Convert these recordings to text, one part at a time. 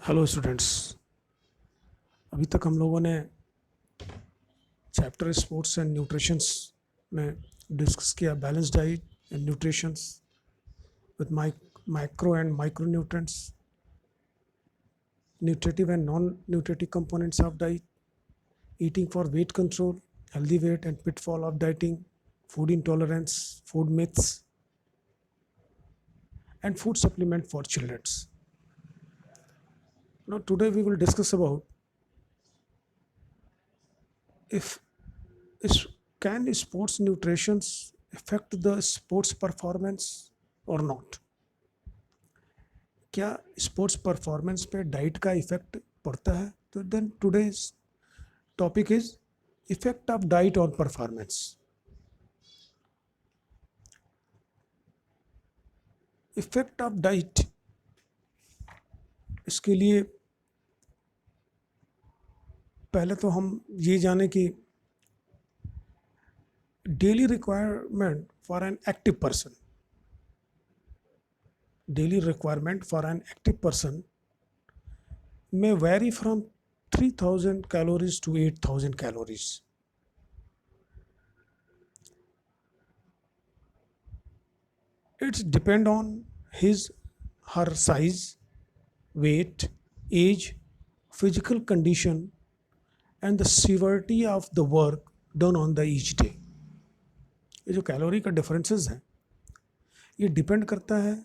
Hello students. अभी तक हम लोगों ने चैप्टर स्पोर्ट्स एंड न्यूट्रिशंस में डिस्कस किया balance diet and nutritions with micro and micro nutrients, nutritive and non nutritive components of diet, eating for weight control, healthy weight and pitfall of dieting, food intolerance, food myths and food supplement for children. Now today we will discuss about if is can sports nutrition affect the sports performance or not. क्या sports performance पे diet का effect पड़ता है? तो then today's topic is effect of diet on performance. Effect of diet, इसके लिए पहले तो हम ये जाने कि daily requirement for an active person, daily requirement for an active person may vary from 3000 calories to 8000 calories. It's depend on his her size, weight, age, physical condition and the severity of the work done on the each day. ये जो calorie का differences है ये depend करता है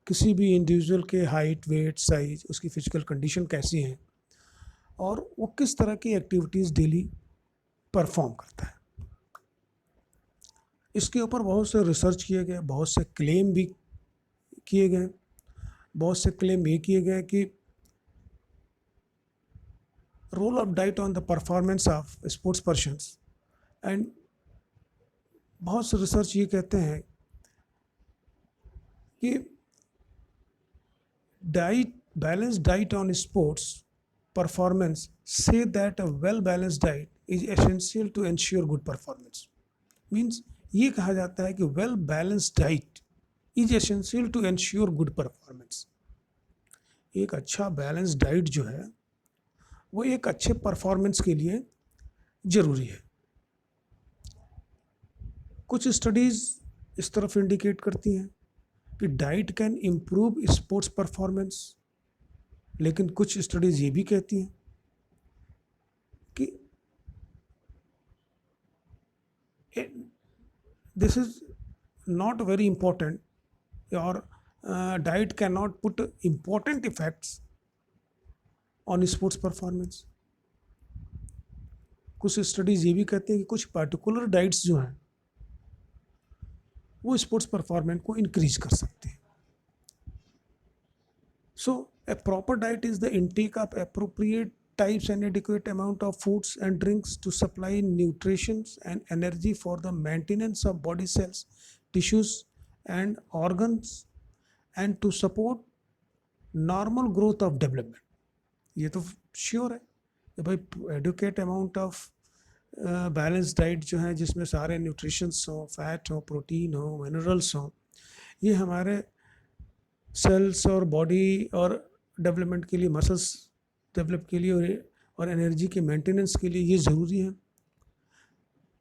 किसी भी individual के हाइट, वेट, साइज, उसकी फिजिकल कंडीशन कैसी है और वो किस तरह की एक्टिविटीज़ डेली परफॉर्म करता है. इसके ऊपर बहुत से रिसर्च किए गए, बहुत से क्लेम भी किए गए. बहुत से क्लेम ये किए गए कि role of diet on the performance of sports persons, and बहुत से रिसर्च ये कहते हैं कि balanced diet on sports performance say that a well balanced diet is essential to ensure good performance. Means ये कहा जाता है कि well balanced diet is essential to ensure good performance. एक अच्छा बैलेंस डाइट जो है वो एक अच्छे परफॉर्मेंस के लिए ज़रूरी है. कुछ स्टडीज़ इस तरफ इंडिकेट करती हैं कि diet can improve sports performance, लेकिन कुछ स्टडीज़ ये भी कहती हैं कि this is not very important और diet can not put important effects on sports performance. कुछ स्टडीज़ ये भी कहते हैं कि कुछ पर्टिकुलर डाइट्स जो हैं वो स्पोर्ट्स परफॉर्मेंस को इंक्रीज कर सकते हैं. सो a proper diet is the intake of appropriate types and adequate amount of foods and drinks to supply nutrition and energy for the maintenance of body cells, tissues and organs and to support normal growth of development. ये तो sure है कि भाई adequate amount of balance diet जो है जिसमें सारे nutritions हो, फैट हो, प्रोटीन हो, मिनरल्स हो, ये हमारे सेल्स और बॉडी और डेवलपमेंट के लिए, मसल्स डेवलप के लिए और एनर्जी के मेंटेनेंस के लिए ये ज़रूरी है.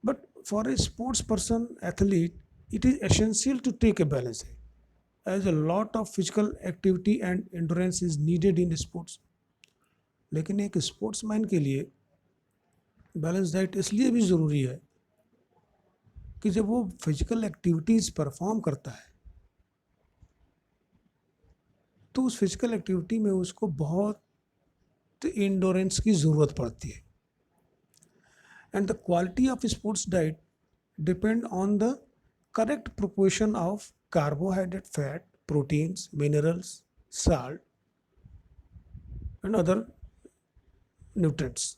But for a sports person, athlete, it is essential to take a balance as a lot of physical activity and endurance is needed in sports. लेकिन एक स्पोर्ट्स मैन के लिए बैलेंस डाइट इसलिए भी ज़रूरी है कि जब वो फिजिकल एक्टिविटीज़ परफॉर्म करता है तो उस फिजिकल एक्टिविटी में उसको बहुत इंडोरेंस की ज़रूरत पड़ती है. And the quality of sports diet depend on the correct proportion of carbohydrate, fat, proteins, minerals, salt and other nutrients.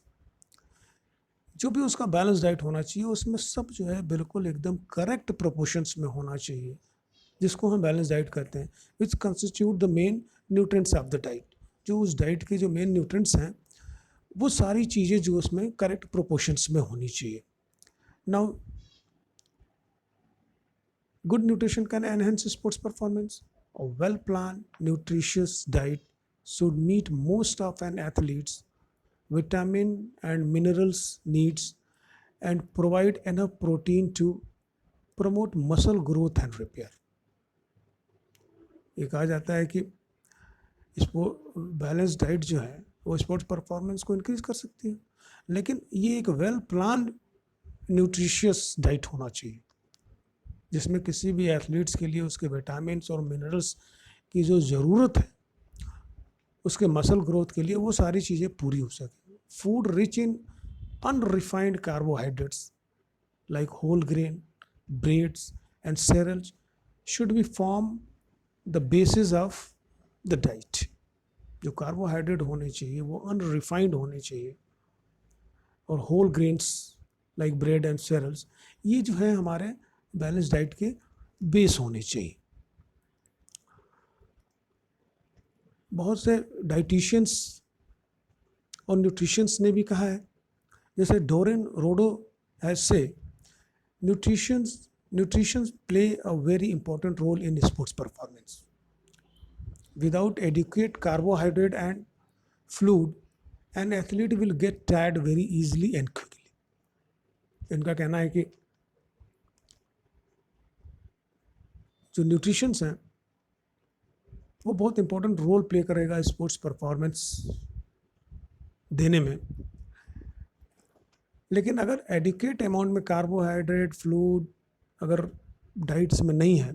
जो भी उसका बैलेंस डाइट होना चाहिए उसमें सब जो है बिल्कुल एकदम करेक्ट प्रोपोर्शंस में होना चाहिए, जिसको हम बैलेंस डाइट कहते हैं, which constitute the main nutrients of the diet. जो उस डाइट के जो मेन न्यूट्रिएंट्स हैं वो सारी चीज़ें जो उसमें करेक्ट प्रोपोर्शंस में होनी चाहिए. Now good nutrition can enhance sports performance. A well plan nutritious diet should meet most of an athlete's vitamin and minerals needs and provide enough protein to promote muscle growth and repair. ये कहा जाता है कि balance diet जो है वो sports performance को increase कर सकती है, लेकिन ये एक वेल प्लान न्यूट्रिशियस डाइट होना चाहिए जिसमें किसी भी एथलीट्स के लिए उसके विटामिन और मिनरल्स की जो ज़रूरत है उसके मसल ग्रोथ के लिए वो सारी चीज़ें पूरी हो सके. Food rich in unrefined carbohydrates like whole grain, breads and cereals should be form the basis of the diet. जो कार्बोहाइड्रेट होने चाहिए वो अनरिफाइंड होने चाहिए और whole grains like bread and cereals ये जो है हमारे बैलेंस डाइट के बेस होने चाहिए. बहुत से डाइटिशियंस और न्यूट्रिशंस ने भी कहा है, जैसे डोरेन रोडो हैज से nutrition play a very important role in sports performance. Without adequate carbohydrate and fluid, an athlete will get tired very easily and quickly. इनका कहना है कि जो न्यूट्रिशंस हैं वो बहुत इंपॉर्टेंट रोल प्ले करेगा स्पोर्ट्स परफॉर्मेंस देने में, लेकिन अगर एडिक्वेट अमाउंट में कार्बोहाइड्रेट फ्लूइड अगर डाइट्स में नहीं है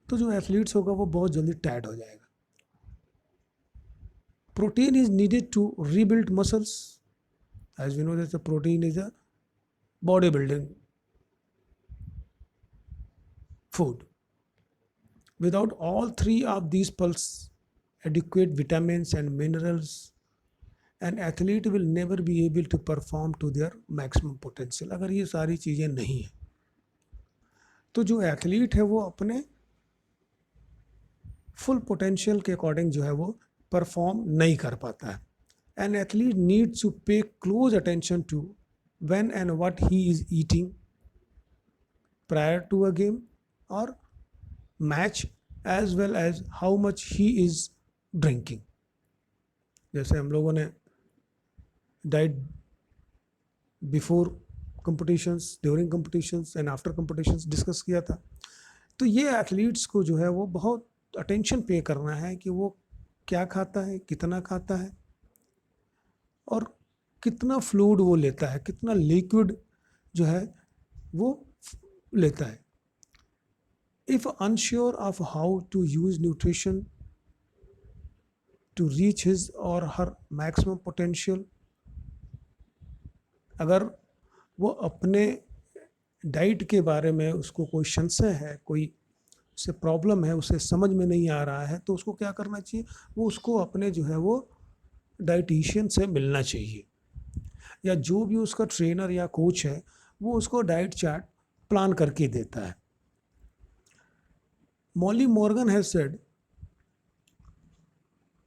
तो जो एथलीट्स होगा वो बहुत जल्दी टायर्ड हो जाएगा. Protein is needed to rebuild muscles, as we know that protein is a body building food. Without all three of these pulse, adequate vitamins and minerals, an athlete will never be able to perform to their maximum potential. अगर ये सारी चीज़ें नहीं हैं तो जो athlete है वो अपने फुल पोटेंशियल के अकॉर्डिंग जो है वो परफॉर्म नहीं कर पाता है. An athlete needs to pay close attention to when and what he is eating prior to a game or match, as well as how much he is drinking. जैसे हम लोगों ने diet before competitions, during competitions and after competitions discuss किया था. तो ये athletes को जो है वो बहुत अटेंशन पे करना है कि वो क्या खाता है, कितना खाता है और कितना फ्लूइड वो लेता है, कितना लिक्विड जो है वो लेता है. If unsure of how to use nutrition to reach his or her maximum potential, अगर वो अपने डाइट के बारे में उसको कोई संशय है, कोई उसे प्रॉब्लम है, उसे समझ में नहीं आ रहा है, तो उसको क्या करना चाहिए, वो उसको अपने जो है वो डाइटिशियन से मिलना चाहिए या जो भी उसका ट्रेनर या कोच है वो उसको डाइट चार्ट प्लान करके देता है. Molly Morgan has said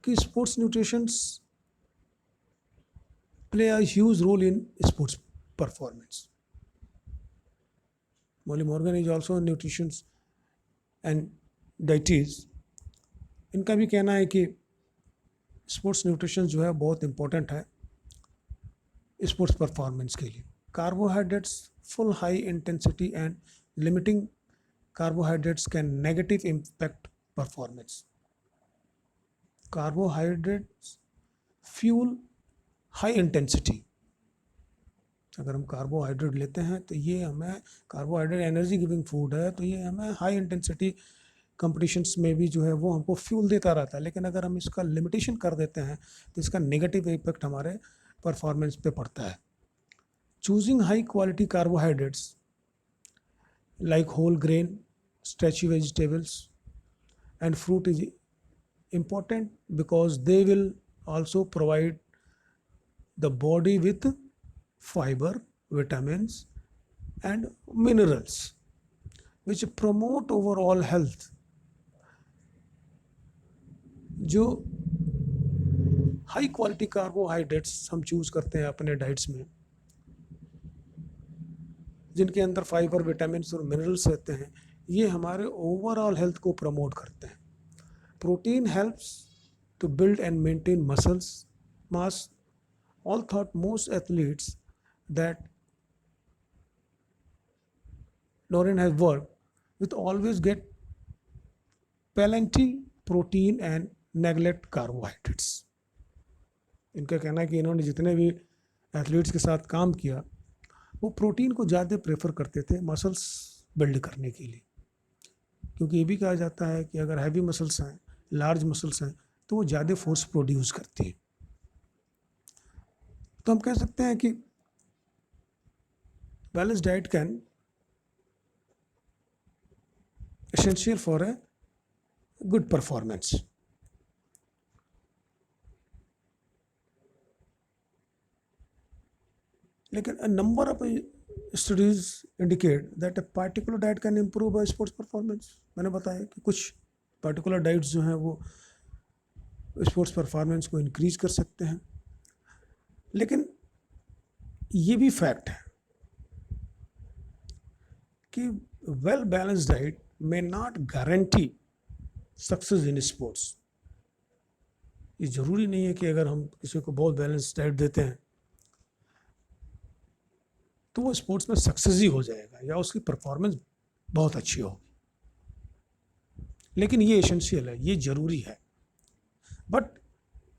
कि sports nutrition play a huge role in sports performance. Molly Morgan is also a nutritionist and dietitian. इनका भी कहना है कि स्पोर्ट्स न्यूट्रिशन जो है बहुत इम्पोर्टेंट है स्पोर्ट्स परफॉर्मेंस के लिए. Carbohydrates full high intensity and limiting carbohydrates can negative impact performance. Carbohydrates fuel high intensity. अगर हम कार्बोहाइड्रेट लेते हैं तो ये हमें कार्बोहाइड्रेट एनर्जी गिविंग फूड है, तो ये हमें हाई इंटेंसिटी कंपटीशंस में भी जो है वो हमको फ्यूल देता रहता है. लेकिन अगर हम इसका लिमिटेशन कर देते हैं तो इसका नेगेटिव इम्पैक्ट हमारे परफॉर्मेंस पे पड़ता है. Choosing high quality carbohydrates like whole grain, stretchy vegetables and fruit is important because they will also provide the body with fiber, vitamins and minerals which promote overall health. जो high quality carbohydrates हम choose करते हैं अपने diets में जिनके अंदर fibre, vitamin और minerals रहते हैं, ये हमारे ओवरऑल हेल्थ को प्रमोट करते हैं. Protein helps to build and maintain muscles mass. All thought most athletes that Lauren has worked with always get plenty protein and neglect carbohydrates. इनका कहना है कि इन्होंने जितने भी एथलीट्स के साथ काम किया वो प्रोटीन को ज़्यादा प्रेफर करते थे मसल्स बिल्ड करने के लिए, क्योंकि ये भी कहा जाता है कि अगर हैवी मसल्स हैं, लार्ज मसल्स हैं, तो वो ज़्यादा फोर्स प्रोड्यूस करती हैं. तो हम कह सकते हैं कि balance diet can essential for a good performance. लेकिन a number of studies indicate that a particular diet can improve a sports performance. मैंने बताया कि कुछ particular diets जो हैं वो स्पोर्ट्स परफॉर्मेंस को इंक्रीज कर सकते हैं, लेकिन ये भी फैक्ट है कि well balanced diet may not guarantee success in sports. ये ज़रूरी नहीं है कि अगर हम किसी को बहुत बैलेंस डाइट देते हैं तो वो स्पोर्ट्स में सक्सेस ही हो जाएगा या उसकी परफॉर्मेंस बहुत अच्छी होगी. लेकिन ये एसेंशियल है, ये ज़रूरी है. But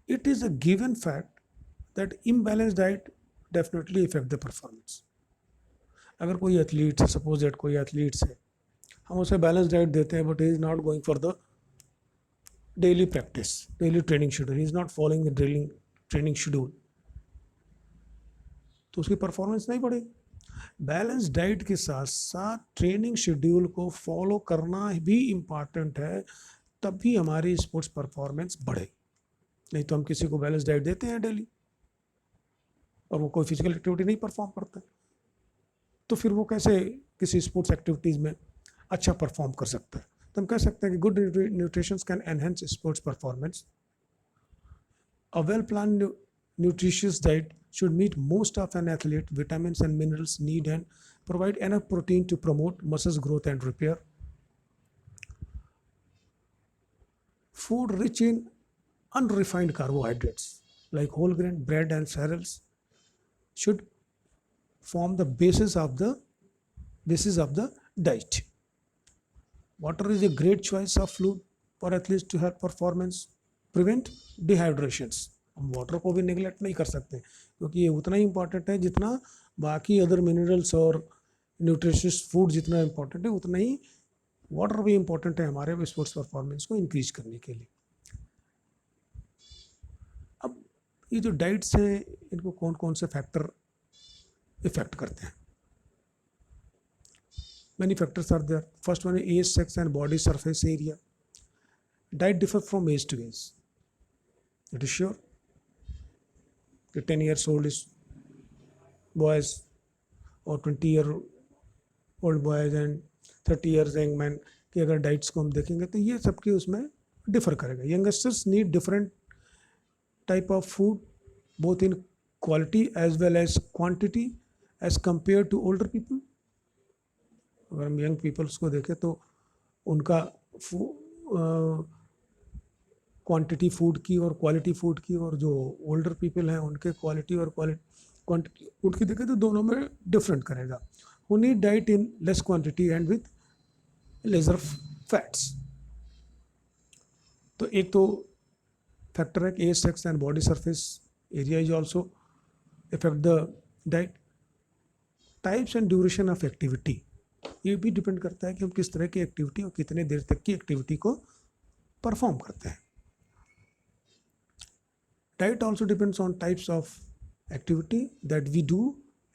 it is a given fact that imbalance diet definitely effect the performance. अगर कोई एथलीट है, सपोज दैट कोई एथलीट्स है, हम उसे बैलेंस डाइट देते हैं but he is not going for the daily practice, daily training schedule, he is not following the daily training schedule, तो उसकी परफॉर्मेंस नहीं बढ़ेगी. बैलेंस डाइट के साथ साथ ट्रेनिंग शेड्यूल को फॉलो करना भी इम्पॉर्टेंट है, तभी हमारी स्पोर्ट्स परफॉर्मेंस बढ़ेगी. नहीं तो हम किसी को बैलेंस डाइट देते हैं डेली और वो कोई फिजिकल एक्टिविटी नहीं परफॉर्म करता, तो फिर वो कैसे किसी स्पोर्ट्स एक्टिविटीज़ में अच्छा परफॉर्म कर सकता है. तो हम कह सकते हैं कि good nutrition can enhance sports performance. A well plan nutritious diet should meet most of an athlete vitamins and minerals need and provide enough protein to promote muscles growth and repair. Food rich in unrefined carbohydrates like whole grain bread and cereals should form the basis of the diet. Water is a great choice of fluid for athletes to help performance prevent dehydrations. हम water को भी neglect नहीं कर सकते क्योंकि ये उतना ही important है जितना बाकी अदर मिनरल्स और न्यूट्रिशियस फूड जितना इम्पॉर्टेंट है उतना ही वाटर भी इम्पॉर्टेंट है हमारे स्पोर्ट्स परफॉर्मेंस को इंक्रीज करने के लिए. अब ये जो डाइट्स हैं इनको कौन कौन से फैक्टर इफेक्ट करते हैं? Many factors are there. First one is age, sex and body surface area. Diet differ from age to age. It is sure. The 10 years old is boys or 20-year-old boys and 30 years young men की अगर diets को हम देखेंगे तो ये सबकी उसमें differ करेगा. Youngsters need different type of food both in quality as well as quantity as compare to older people. अगर हम यंग पीपल्स को देखें तो उनका क्वांटिटी फूड की और क्वालिटी फूड की, और जो ओल्डर पीपल हैं उनके क्वालिटी और क्वांटिटी फूड की देखें तो दोनों में डिफरेंट करेगा. Who need diet in less quantity and with lesser fats. तो एक तो फैक्टर है कि age, sex and body surface area is also effect the diet. Types and duration of activity, ये भी डिपेंड करता है कि हम किस तरह की एक्टिविटी और कितने देर तक की एक्टिविटी को परफॉर्म करते हैं. Diet also depends on types of activity that we do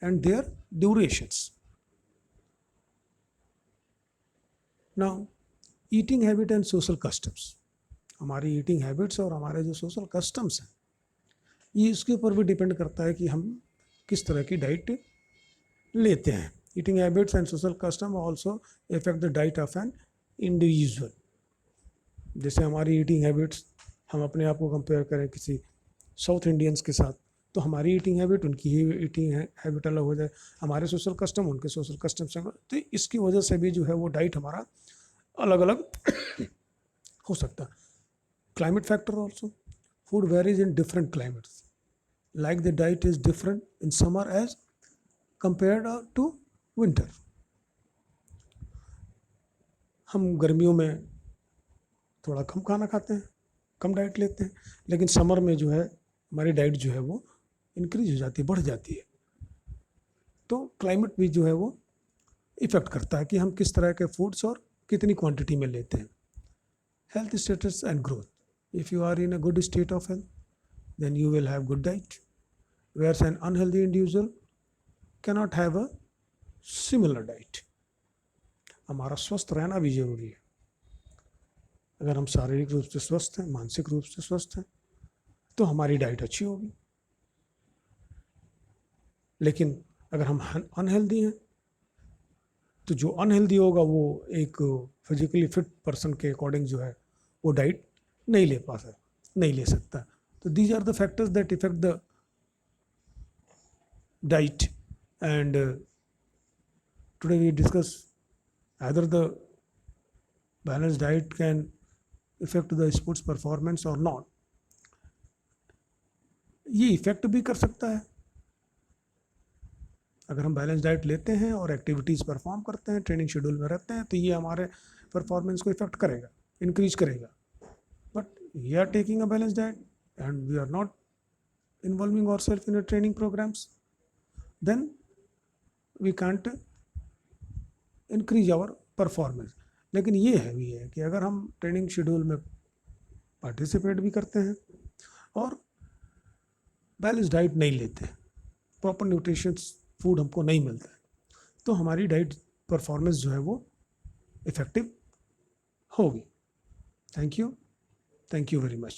and their durations. Now, eating habit and social customs. हमारी eating habits और हमारे जो social customs हैं ये इसके ऊपर भी डिपेंड करता है कि हम किस तरह की डाइट लेते हैं. Eating habits and social custom also affect the diet of an individual. जैसे हमारी eating habits, हम अपने आप को कंपेयर करें किसी साउथ इंडियंस के साथ तो हमारी ईटिंग हैबिट उनकी ही ईटिंग हैबिट अलग हो जाए, हमारे सोशल कस्टम उनके सोशल कस्टम से, तो इसकी वजह से भी जो है वो डाइट हमारा अलग अलग हो सकता है. Climate factor also. Food varies in different climates. Like the diet is different in summer as compared to winter. हम गर्मियों में थोड़ा कम खाना खाते हैं, कम डाइट लेते हैं, लेकिन समर में जो है हमारी डाइट जो है वो इंक्रीज हो जाती है, बढ़ जाती है। तो क्लाइमेट भी जो है वो इफ़ेक्ट करता है कि हम किस तरह के फूड्स और कितनी क्वांटिटी में लेते हैं। Health status and growth. If you are in a good state of health then you will have good diet, whereas an unhealthy individual cannot have a similar diet. हमारा स्वस्थ रहना भी जरूरी है। अगर हम शारीरिक रूप से स्वस्थ हैं, मानसिक रूप से स्वस्थ हैं, तो हमारी डाइट अच्छी होगी। लेकिन अगर हम अनहेल्दी हैं, तो जो अनहेल्दी होगा वो एक फिजिकली फिट पर्सन के अकॉर्डिंग जो है वो डाइट नहीं ले पाता, नहीं ले सकता। तो these are the factors that affect the diet, and today we discuss either the balanced diet can affect the sports performance or not. ये इफेक्ट भी कर सकता है। अगर हम बैलेंस डाइट लेते हैं और एक्टिविटीज़ परफॉर्म करते हैं, ट्रेनिंग शेड्यूल में रहते हैं, तो ये हमारे परफॉर्मेंस को इफेक्ट करेगा, इंक्रीज करेगा। But we are taking a balance diet and we are not involving ourselves in a training programs, then we can't increase our performance. लेकिन ये है भी है कि अगर हम ट्रेनिंग शेड्यूल में पार्टिसिपेट भी करते हैं और बैलेंस डाइट नहीं लेते, प्रॉपर न्यूट्रिशियस फूड हमको नहीं मिलता है, तो हमारी डाइट परफॉर्मेंस जो है वो इफेक्टिव होगी। Thank you very much.